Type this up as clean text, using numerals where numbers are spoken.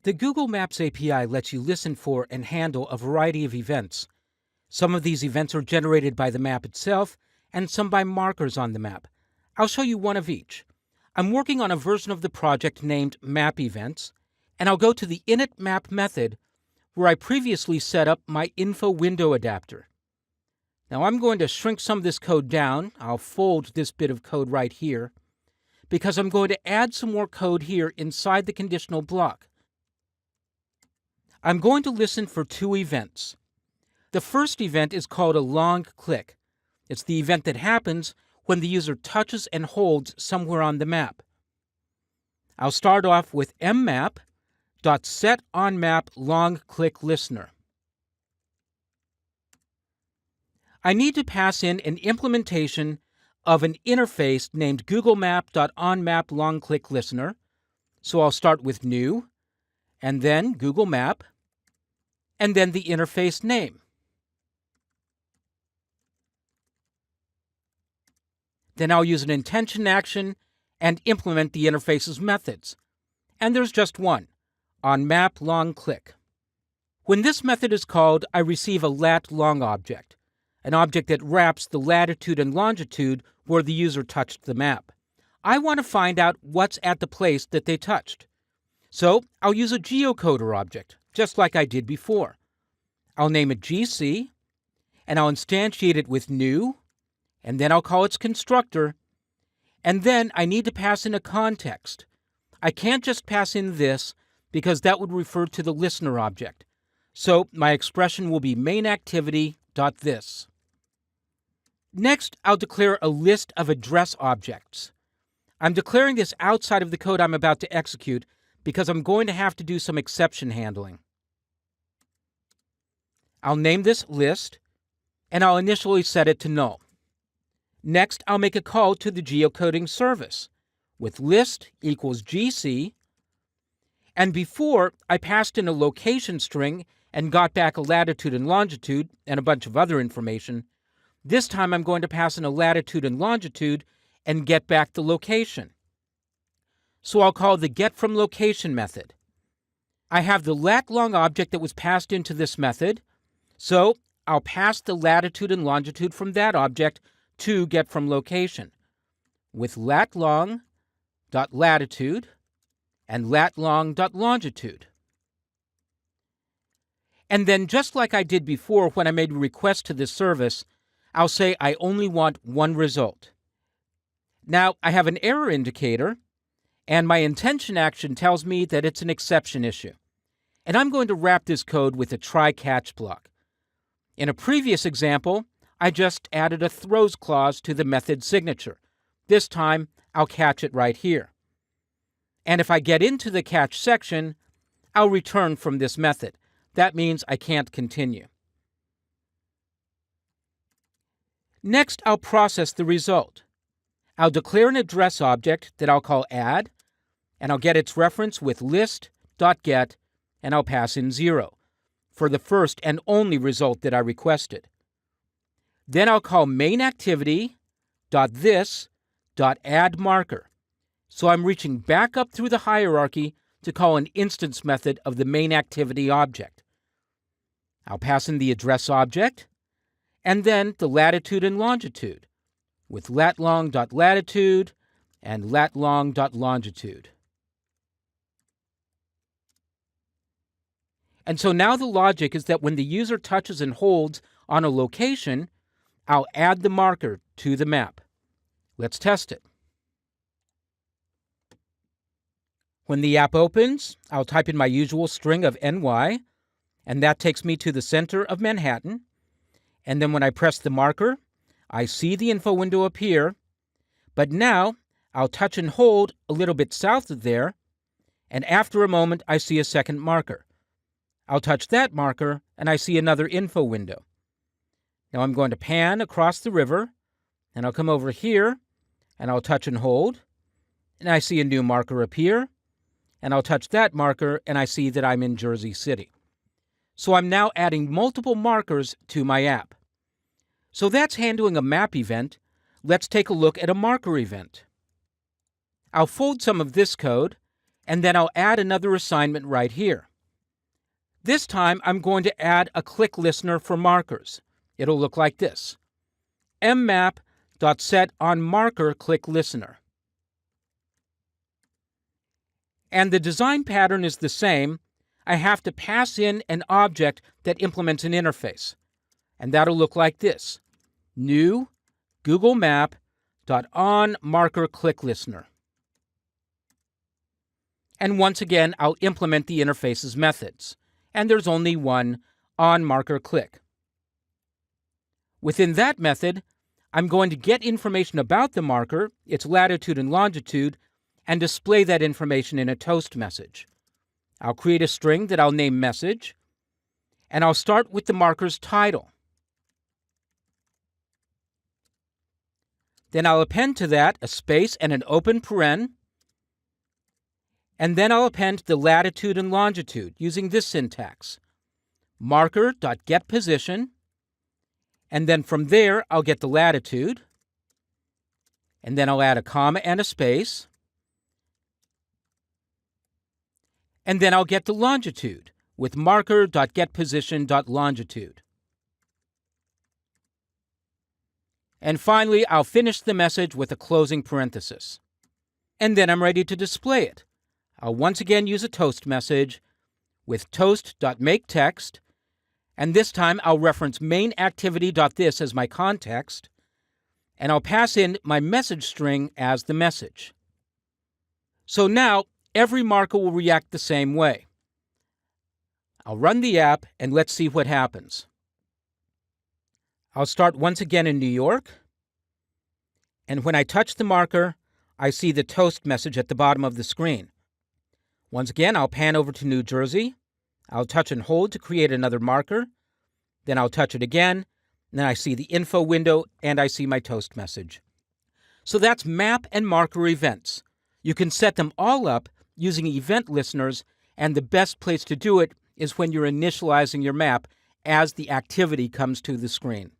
The Google Maps API lets you listen for and handle a variety of events. Some of these events are generated by the map itself, and some by markers on the map. I'll show you one of each. I'm working on a version of the project named Map Events, and I'll go to the initMap method where I previously set up my info window adapter. Now I'm going to shrink some of this code down. I'll fold this bit of code right here, because I'm going to add some more code here inside the conditional block. I'm going to listen for two events. The first event is called a long click. It's the event that happens when the user touches and holds somewhere on the map. I'll start off with mmap.setOnMapLongClickListener. I need to pass in an implementation of an interface named googlemap.onMapLongClickListener. So I'll start with new, and then Google Map, and then the interface name. Then I'll use an intention action and implement the interface's methods. And there's just one, onMapLongClick. When this method is called, I receive a lat_long object, an object that wraps the latitude and longitude where the user touched the map. I want to find out what's at the place that they touched. So I'll use a geocoder object, just like I did before. I'll name it GC, and I'll instantiate it with new, and then I'll call its constructor, and then I need to pass in a context. I can't just pass in this because that would refer to the listener object. So my expression will be mainActivity.this. Next, I'll declare a list of address objects. I'm declaring this outside of the code I'm about to execute because I'm going to have to do some exception handling. I'll name this list, and I'll initially set it to null. Next, I'll make a call to the geocoding service with list equals GC, and before I passed in a location string and got back a latitude and longitude and a bunch of other information. This time I'm going to pass in a latitude and longitude and get back the location. So I'll call the getFromLocation method. I have the lat_long object that was passed into this method, so I'll pass the latitude and longitude from that object to getFromLocation with lat_long.latitude and lat_long.longitude. And then, just like I did before when I made a request to this service, I'll say I only want one result. Now, I have an error indicator, and my intention action tells me that it's an exception issue. And I'm going to wrap this code with a try-catch block. In a previous example, I just added a throws clause to the method signature. This time, I'll catch it right here. And if I get into the catch section, I'll return from this method. That means I can't continue. Next, I'll process the result. I'll declare an address object that I'll call add, and I'll get its reference with list.get, and I'll pass in 0 for the first and only result that I requested. Then I'll call mainActivity.this.addMarker. So I'm reaching back up through the hierarchy to call an instance method of the mainActivity object. I'll pass in the address object, and then the latitude and longitude with lat_long.latitude and lat_long.longitude. And so now the logic is that when the user touches and holds on a location, I'll add the marker to the map. Let's test it. When the app opens, I'll type in my usual string of NY, and that takes me to the center of Manhattan. And then when I press the marker, I see the info window appear. But now I'll touch and hold a little bit south of there, and after a moment I see a second marker. I'll touch that marker, and I see another info window. Now I'm going to pan across the river, and I'll come over here, and I'll touch and hold, and I see a new marker appear, and I'll touch that marker, and I see that I'm in Jersey City. So I'm now adding multiple markers to my app. So that's handling a map event. Let's take a look at a marker event. I'll fold some of this code, and then I'll add another assignment right here. This time, I'm going to add a click listener for markers. It'll look like this: mmap.setOnMarker click listener. And the design pattern is the same. I have to pass in an object that implements an interface. And that'll look like this: new Google Map.onMarker click listener. And once again, I'll implement the interface's methods. And there's only one onMarker click. Within that method, I'm going to get information about the marker, its latitude and longitude, and display that information in a toast message. I'll create a string that I'll name message, and I'll start with the marker's title. Then I'll append to that a space and an open paren, and then I'll append the latitude and longitude using this syntax: marker.getPosition, and then from there I'll get the latitude, and then I'll add a comma and a space, and then I'll get the longitude with marker.getPosition.longitude. And finally, I'll finish the message with a closing parenthesis. And then I'm ready to display it. I'll once again use a toast message with toast.makeText, and this time I'll reference mainActivity.this as my context, and I'll pass in my message string as the message. So now, every marker will react the same way. I'll run the app, and let's see what happens. I'll start once again in New York, and when I touch the marker, I see the toast message at the bottom of the screen. Once again, I'll pan over to New Jersey. I'll touch and hold to create another marker. Then I'll touch it again. Then I see the info window, and I see my toast message. So that's map and marker events. You can set them all up using event listeners, and the best place to do it is when you're initializing your map as the activity comes to the screen.